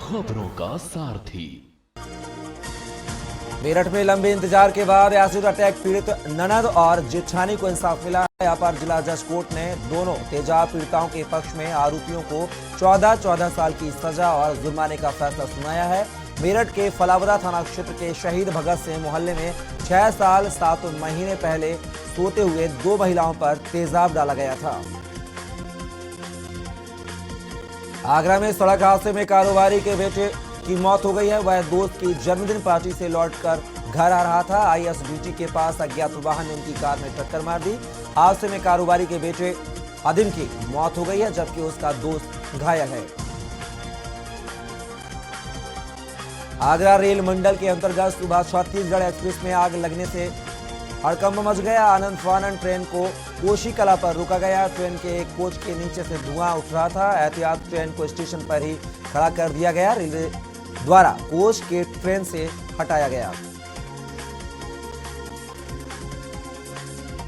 खबरों का सारथी। मेरठ में लंबे इंतजार के बाद एसिड अटैक पीड़ित ननद और जेठानी को इंसाफ मिला है। अपर जिला जज कोर्ट ने दोनों तेजाब पीड़िताओं के पक्ष में आरोपियों को 14 साल की सजा और जुर्माने का फैसला सुनाया है। मेरठ के फलावरा थाना क्षेत्र के शहीद भगत सिंह मोहल्ले में 6 साल 7 महीने पहले सोते हुए 2 महिलाओं पर तेजाब डाला गया था। आगरा में सड़क हादसे में कारोबारी के बेटे की मौत हो गई है। वह दोस्त की जन्मदिन पार्टी से लौटकर घर आ रहा था। आईएसबीटी के पास अज्ञात वाहन ने उनकी कार में टक्कर मार दी। हादसे में कारोबारी के बेटे अदिम की मौत हो गई है, जबकि उसका दोस्त घायल है। आगरा रेल मंडल के अंतर्गत सुबह छत्तीसगढ़ एक्सप्रेस में आग लगने से हड़कंप मच गया। आनंद फानन ट्रेन को कोशी कला पर रोका गया। ट्रेन के एक कोच के नीचे से धुआं उठ रहा था। एहतियात ट्रेन को स्टेशन पर ही खड़ा कर दिया गया। रेलवे द्वारा कोच के ट्रेन से हटाया गया।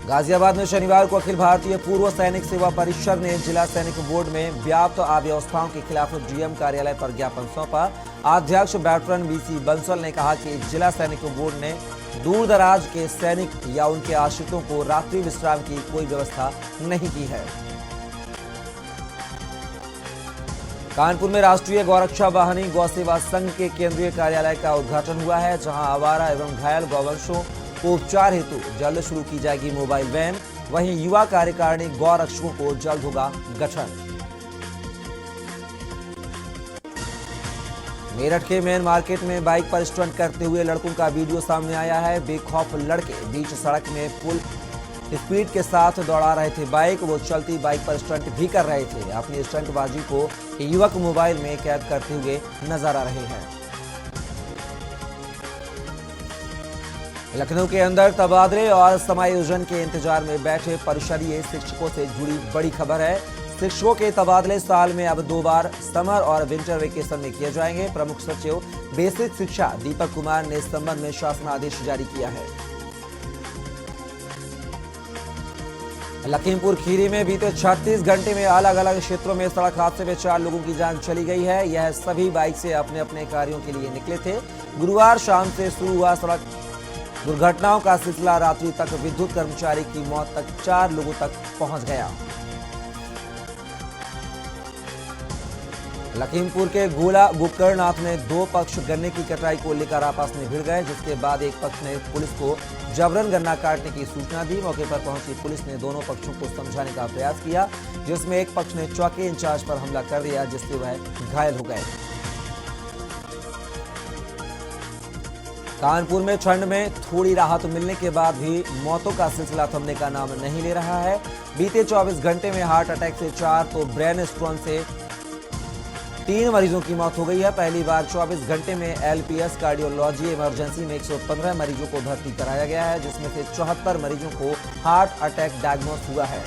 गाजियाबाद में शनिवार को अखिल भारतीय पूर्व सैनिक सेवा परिषद ने जिला सैनिक बोर्ड में व्याप्त अव्यवस्थाओं के खिलाफ डीएम कार्यालय पर ज्ञापन सौंपा। अध्यक्ष बैटरन बीसी बंसल ने कहा कि जिला सैनिक बोर्ड ने दूर दराज के सैनिक या उनके आश्रितों को रात्रि विश्राम की कोई व्यवस्था नहीं की है। कानपुर में राष्ट्रीय गौरक्षा वाहिनी गौ सेवा संघ के केंद्रीय कार्यालय का उद्घाटन हुआ है, जहां आवारा एवं घायल गौवंशों को उपचार हेतु जल्द शुरू की जाएगी मोबाइल वैन। वहीं युवा कार्यकारिणी गौ रक्षकों को जल्द होगा गठन। मेरठ के मेन मार्केट में बाइक पर स्टंट करते हुए लड़कों का वीडियो सामने आया है। बेखौफ लड़के बीच सड़क में फुल स्पीड के साथ दौड़ा रहे थे बाइक। वो चलती बाइक पर स्टंट भी कर रहे थे। अपनी स्टंटबाजी को युवक मोबाइल में कैद करते हुए नजर आ रहे हैं। लखनऊ के अंदर तबादले और समायोजन के इंतजार में बैठे परिषदीय शिक्षकों से जुड़ी बड़ी खबर है। शिक्षकों के तबादले साल में अब 2 बार समर और विंटर वेकेशन में किए जाएंगे। प्रमुख सचिव बेसिक शिक्षा दीपक कुमार ने इस संबंध में शासन आदेश जारी किया है। लखीमपुर खीरी में बीते 36 घंटे में अलग अलग क्षेत्रों में सड़क हादसे में 4 लोगों की जान चली गई है। यह सभी बाइक से अपने अपने कार्यों के लिए निकले थे। गुरुवार शाम से शुरू हुआ सड़क दुर्घटनाओं का सिलसिला रात्रि तक विद्युत कर्मचारी की मौत तक 4 लोगों तक पहुंच गया। लखीमपुर के गोला गोकर्णनाथ में 2 पक्ष गन्ने की कटाई को लेकर आपस में भिड़ गए, जिसके बाद एक पक्ष ने पुलिस को जबरन गन्ना काटने की सूचना दी। मौके पर पहुंची पुलिस ने दोनों पक्षों को समझाने का प्रयास किया, जिसमें एक पक्ष ने चौकी इंचार्ज पर हमला कर दिया, जिससे वह घायल हो गए। कानपुर में ठंड में थोड़ी राहत मिलने के बाद भी मौतों का सिलसिला थमने का नाम नहीं ले रहा है। बीते 24 घंटे में हार्ट अटैक से 4 तो ब्रेन स्ट्रोक से 3 मरीजों की मौत हो गई है। पहली बार 24 घंटे में एलपीएस कार्डियोलॉजी इमरजेंसी में 115 मरीजों को भर्ती कराया गया है, जिसमें से 74 मरीजों को हार्ट अटैक डायग्नोस हुआ है।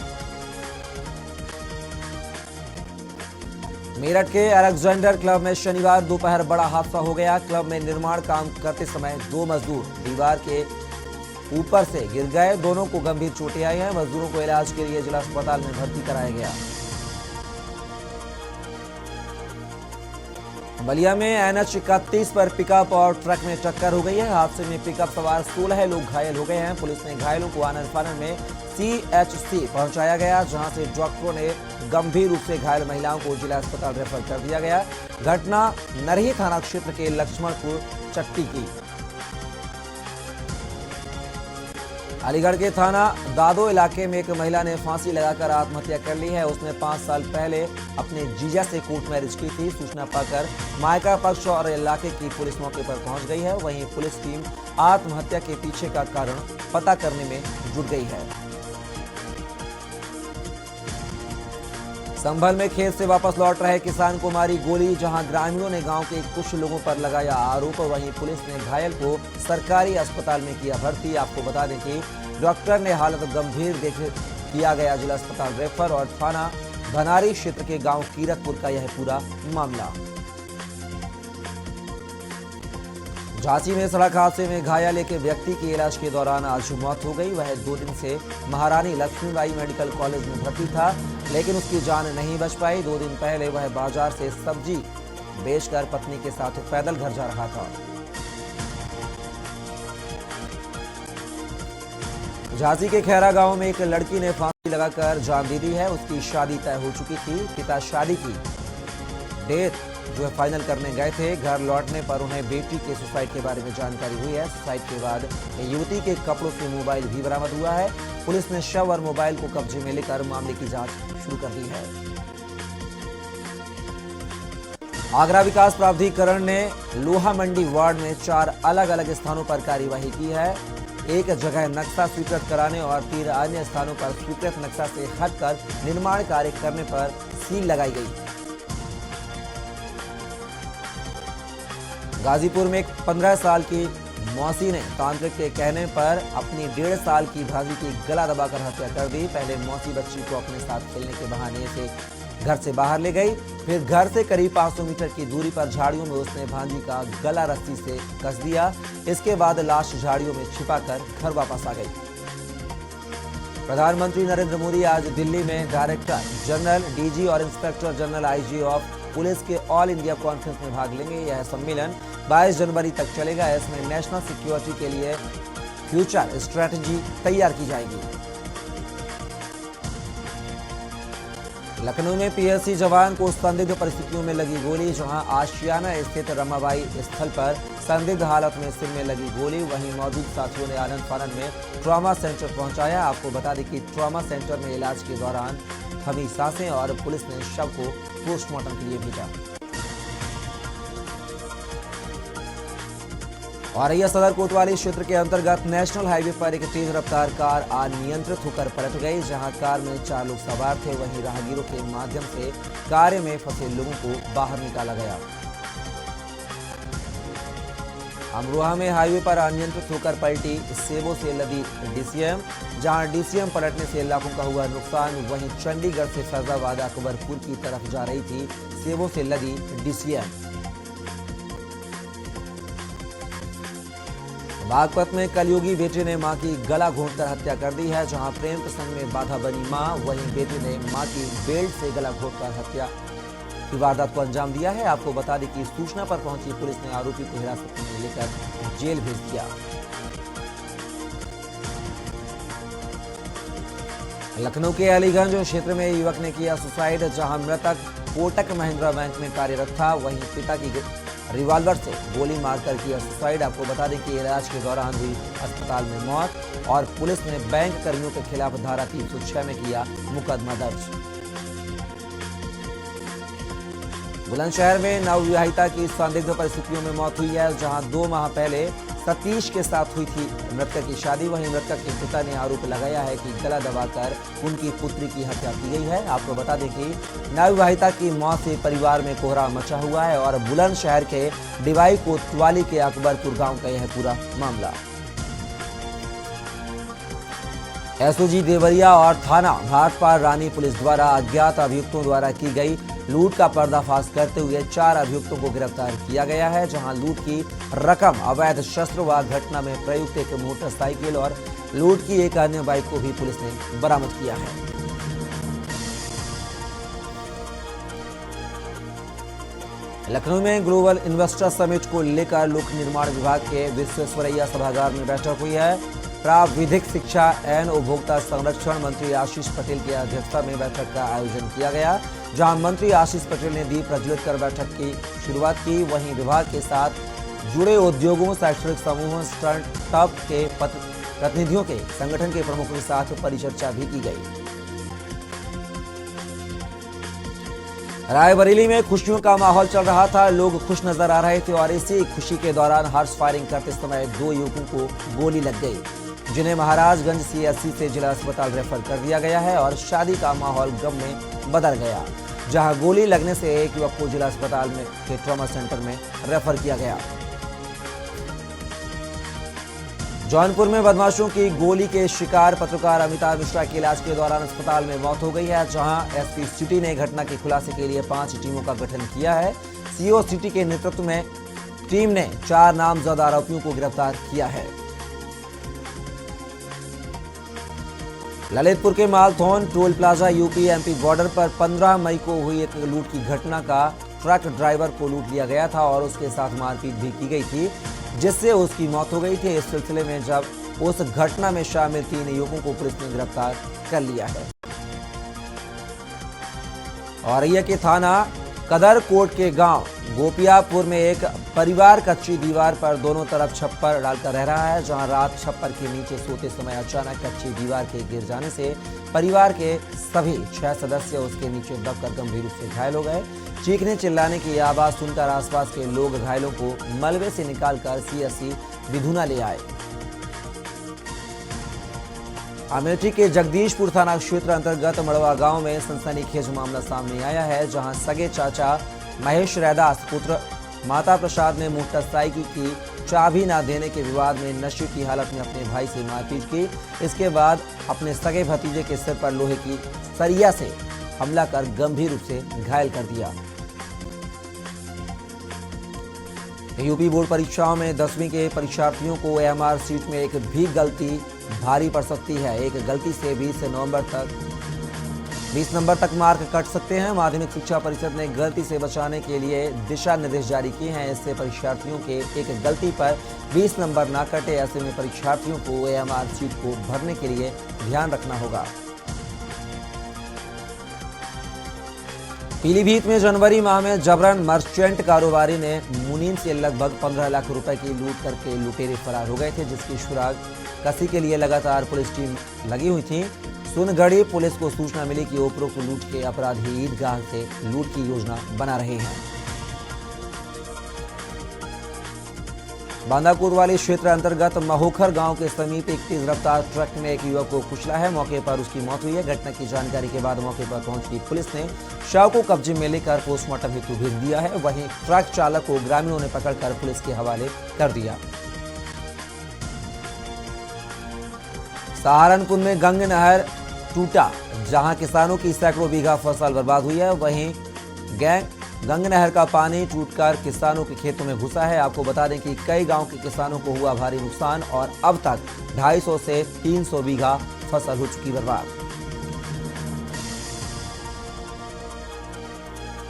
मेरठ के अलेक्जेंडर क्लब में शनिवार दोपहर बड़ा हादसा हो गया। क्लब में निर्माण काम करते समय 2 मजदूर दीवार के ऊपर से गिर गए। दोनों को गंभीर चोटें आई हैं। मजदूरों को इलाज के लिए जिला अस्पताल में भर्ती कराया गया। बलिया में एनएच 31 पर पिकअप और ट्रक में टक्कर हो गई है। हादसे में पिकअप सवार 16 लोग घायल हो गए हैं। पुलिस ने घायलों को आनंद फानन में सीएचसी पहुंचाया गया, जहां से डॉक्टरों ने गंभीर रूप से घायल महिलाओं को जिला अस्पताल रेफर कर दिया गया। घटना नरही थाना क्षेत्र के लक्ष्मणपुर चट्टी की। अलीगढ़ के थाना दादो इलाके में एक महिला ने फांसी लगाकर आत्महत्या कर ली है। उसने 5 साल पहले अपने जीजा से कोर्ट मैरिज की थी। सूचना पाकर मायका पक्ष और इलाके की पुलिस मौके पर पहुंच गई है। वहीं पुलिस टीम आत्महत्या के पीछे का कारण पता करने में जुट गई है। संभल में खेत से वापस लौट रहे किसान को मारी गोली, जहां ग्रामीणों ने गांव के कुछ लोगों पर लगाया आरोप। वहीं पुलिस ने घायल को सरकारी अस्पताल में किया भर्ती। आपको बता दें कि डॉक्टर ने हालत गंभीर देख किया गया जिला अस्पताल रेफर। और थाना भनारी क्षेत्र के गांव कीरतपुर का यह पूरा मामला। झांसी में सड़क हादसे में घायल एक व्यक्ति की इलाज के दौरान आज मौत हो गई। वह 2 दिन से महारानी लक्ष्मीबाई मेडिकल कॉलेज में भर्ती था, लेकिन उसकी जान नहीं बच पाई। 2 दिन पहले वह बाजार से सब्जी बेचकर पत्नी के साथ पैदल घर जा रहा था। झांसी के खैरा गांव में एक लड़की ने फांसी लगाकर जान दे दी है। उसकी शादी तय हो चुकी थी। पिता शादी की डेट जो है फाइनल करने गए थे। घर लौटने पर उन्हें बेटी के सुसाइड के बारे में जानकारी हुई है। सुसाइड के बाद युवती के कपड़ों से मोबाइल भी बरामद हुआ है। पुलिस ने शव और मोबाइल को कब्जे में लेकर मामले की जांच शुरू कर दी है। आगरा विकास प्राधिकरण ने लोहा मंडी वार्ड में 4 अलग अलग स्थानों पर कार्यवाही की है। एक जगह नक्शा स्वीकृत कराने और 3 अन्य स्थानों पर स्वीकृत नक्शा से हटकर निर्माण कार्य करने पर सील लगाई गई। गाजीपुर में एक 15 साल की मौसी ने तांत्रिक के कहने पर अपनी 1.5 साल की भांजी की गला दबाकर हत्या कर दी। पहले मौसी बच्ची को अपने साथ खेलने के बहाने से घर से बाहर ले गई, फिर घर से करीब 500 मीटर की दूरी पर झाड़ियों में उसने भांजी का गला रस्सी से कस दिया। इसके बाद लाश झाड़ियों में छिपाकर घर वापस आ गई। प्रधानमंत्री नरेंद्र मोदी आज दिल्ली में डायरेक्टर जनरल डीजी और inspector general IG of police के ऑल इंडिया कॉन्फ्रेंस में भाग लेंगे। यह सम्मेलन 22 जनवरी तक चलेगा। इसमें नेशनल सिक्योरिटी के लिए फ्यूचर स्ट्रेटजी तैयार की जाएगी। लखनऊ में पीएससी जवान को संदिग्ध परिस्थितियों में लगी गोली। जहां आशियाना स्थित रमाबाई स्थल पर संदिग्ध हालत में सिर में लगी गोली। वहीं मौजूद साथियों ने आनंद फानन में ट्रॉमा सेंटर पहुंचाया। आपको बता दें कि ट्रॉमा सेंटर में इलाज के दौरान थमी सांसें और पुलिस ने शव को पोस्टमार्टम के लिए भेजा। औरैया सदर कोतवाली क्षेत्र के अंतर्गत नेशनल हाईवे पर एक तेज रफ्तार कार अनियंत्रित होकर पलट गई। जहां कार में 4 लोग सवार थे, वहीं राहगीरों के माध्यम से कार में फंसे लोगों को बाहर निकाला गया। अमरोहा में हाईवे पर अनियंत्रित होकर पलटी सेबों से लदी डीसीएम। जहां डीसीएम पलटने से लाखों का हुआ नुकसान। वहीं चंडीगढ़ से फैजाबाद अकबरपुर की तरफ जा रही थी सेबों से लदी डीसीएम। बागपत में कलयुगी बेटे ने मां की गला घोंटकर हत्या कर दी है। जहां प्रेम प्रसंग में बाधा बनी मां, वहीं बेटे ने मां की बेल्ट से गला घोंटकर हत्या की वारदात को अंजाम दिया है। आपको बता दें कि सूचना पर पहुंची पुलिस ने आरोपी को हिरासत में लेकर जेल भेज दिया। लखनऊ के अलीगंज क्षेत्र में युवक ने किया सुसाइड। जहां मृतक कोटक महिंद्रा बैंक में कार्यरत था, वहीं पिता की रिवॉल्वर से गोली मारकर किया सुसाइड। आपको बता दें कि इलाज के दौरान हुई अस्पताल में मौत और पुलिस ने बैंक कर्मियों के खिलाफ धारा 306 में किया मुकदमा दर्ज। बुलंदशहर में नवविवाहिता की संदिग्ध परिस्थितियों में मौत हुई है। जहां 2 माह पहले सतीश के साथ हुई थी मृतक की शादी। वहीं मृतक के पिता ने आरोप लगाया है कि गला दबाकर उनकी पुत्री की हत्या की गई है। आपको बता दें कि नवविवाहिता की मौत से परिवार में कोहराम मचा हुआ है और बुलंदशहर के डिवाई कोतवाली के अकबरपुर गांव का यह पूरा मामला। एसओजी देवरिया और थाना भाटपार रानी पुलिस द्वारा अज्ञात अभियुक्तों द्वारा की गई लूट का पर्दाफाश करते हुए 4 अभियुक्तों को गिरफ्तार किया गया है। जहां लूट की रकम, अवैध शस्त्र व घटना में प्रयुक्त एक मोटरसाइकिल और लूट की एक अन्य बाइक को भी पुलिस ने बरामद किया है। लखनऊ में ग्लोबल इन्वेस्टर समिट को लेकर लोक निर्माण विभाग के विश्वेश्वरैया सभागार में बैठक हुई है। प्राविधिक शिक्षा एवं उपभोक्ता संरक्षण मंत्री आशीष पटेल की अध्यक्षता में बैठक का आयोजन किया गया। जहां मंत्री आशीष पटेल ने दीप प्रज्वलित कर बैठक की शुरुआत की। वहीं विभाग के साथ जुड़े उद्योगों, शैक्षणिक समूहों, स्टार्टअप के प्रतिनिधियों के संगठन के प्रमुखों के साथ परिचर्चा भी की गई। रायबरेली में खुशियों का माहौल चल रहा था। लोग खुश नजर आ रहे थे और इसी खुशी के दौरान हर्ष फायरिंग करते समय 2 युवकों को गोली लग गई, जिन्हें महाराजगंज सीएससी से जिला अस्पताल रेफर कर दिया गया है और शादी का माहौल गम में बदल गया। जहां गोली लगने से एक युवक को जिला अस्पताल में के ट्रॉमा सेंटर में रेफर किया गया। जौनपुर में बदमाशों की गोली के शिकार पत्रकार अमिताभ मिश्रा की इलाज के दौरान अस्पताल में मौत हो गई है। जहां एसपी सिटी ने घटना के खुलासे के लिए 5 टीमों का गठन किया है। सीओ सिटी के नेतृत्व में टीम ने 4 नामजद आरोपियों को गिरफ्तार किया है। ललितपुर के Malthone toll plaza UP MP border पर 15 मई को हुई एक लूट की घटना का ट्रक ड्राइवर को लूट लिया गया था और उसके साथ मारपीट भी की गई थी, जिससे उसकी मौत हो गई थी। इस सिलसिले में जब उस घटना में शामिल 3 युवकों को पुलिस ने गिरफ्तार कर लिया है। औरैया के थाना कदरकोट के गांव गोपियापुर में एक परिवार कच्ची दीवार पर दोनों तरफ छप्पर डालकर रह रहा है, जहां रात छप्पर के नीचे सोते समय अचानक कच्ची दीवार के गिर जाने से परिवार के सभी 6 सदस्य उसके नीचे दबकर गंभीर रूप से घायल हो गए। चीखने चिल्लाने की आवाज सुनकर आसपास के लोग घायलों को मलबे से निकालकर सीएससी विधुना ले आए। अमेठी के जगदीशपुर थाना क्षेत्र अंतर्गत मड़वा गांव में सनसनीखेज मामला सामने आया है, जहां सगे चाचा महेश रैदास पुत्र माता प्रसाद ने मोटरसाइकिल की चाबी न देने के विवाद में नशे की हालत में अपने भाई से मारपीट की। इसके बाद अपने सगे भतीजे के सिर पर लोहे की सरिया से हमला कर गंभीर रूप से घायल कर दिया। यूपी बोर्ड परीक्षाओं में 10वीं के परीक्षार्थियों को एमआर सीट में एक भी गलती भारी पड़ सकती है। एक गलती से 20 नंबर तक मार्क कट सकते हैं। माध्यमिक शिक्षा परिषद ने गलती से बचाने के लिए दिशा निर्देश जारी किए हैं। इससे परीक्षार्थियों के एक गलती पर 20 नंबर ना कटे। ऐसे में परीक्षार्थियों को एमआर सीट को भरने के लिए ध्यान रखना होगा। पीलीभीत में जनवरी माह में जबरन मर्चेंट कारोबारी ने मुनीम से लगभग 15 लाख रुपए की लूट करके लुटेरे फरार हो गए थे, जिसकी सुराग कसी के लिए लगातार पुलिस टीम लगी हुई थी। सुनगढ़ी पुलिस को सूचना मिली कि उपरोक्त लूट के अपराधी ईदगाह से लूट की योजना बना रहे हैं। बांदाकुर वाली क्षेत्र अंतर्गत महोखर गांव के समीप एक तेज रफ्तार ट्रक ने एक युवक को कुचला है। मौके पर उसकी मौत हुई है। घटना की जानकारी के बाद मौके पर पहुंची पुलिस ने शव को कब्जे में लेकर पोस्टमार्टम हेतु भेज दिया है। वहीं ट्रक चालक को ग्रामीणों ने पकड़कर पुलिस के हवाले कर दिया। सहारनपुर में गंग नहर टूटा, जहां किसानों की सैकड़ों बीघा फसल बर्बाद हुई है। वहीं गंग नहर का पानी टूटकर किसानों के खेतों में घुसा है। आपको बता दें कि कई गांव के किसानों को हुआ भारी नुकसान और अब तक 250 से 300 बीघा फसल हो चुकी बर्बाद।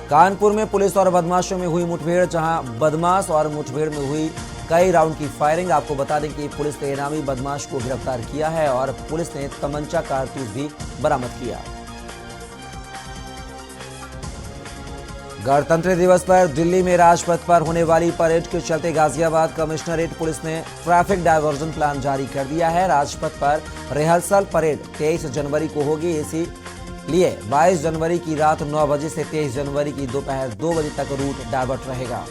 कानपुर में पुलिस और बदमाशों में हुई मुठभेड़, जहां बदमाश और मुठभेड़ में हुई कई राउंड की फायरिंग। आपको बता दें कि पुलिस ने इनामी बदमाश को गिरफ्तार किया है और पुलिस ने तमंचा कारतूस भी बरामद किया। गणतंत्र दिवस पर दिल्ली में राजपथ पर होने वाली परेड के चलते गाजियाबाद कमिश्नरेट पुलिस ने ट्रैफिक डायवर्जन प्लान जारी कर दिया है। राजपथ पर रिहर्सल परेड 23 जनवरी को होगी, इसीलिए 22 जनवरी की रात 9 बजे से 23 जनवरी की दोपहर 2 बजे तक रूट डायवर्ट रहेगा।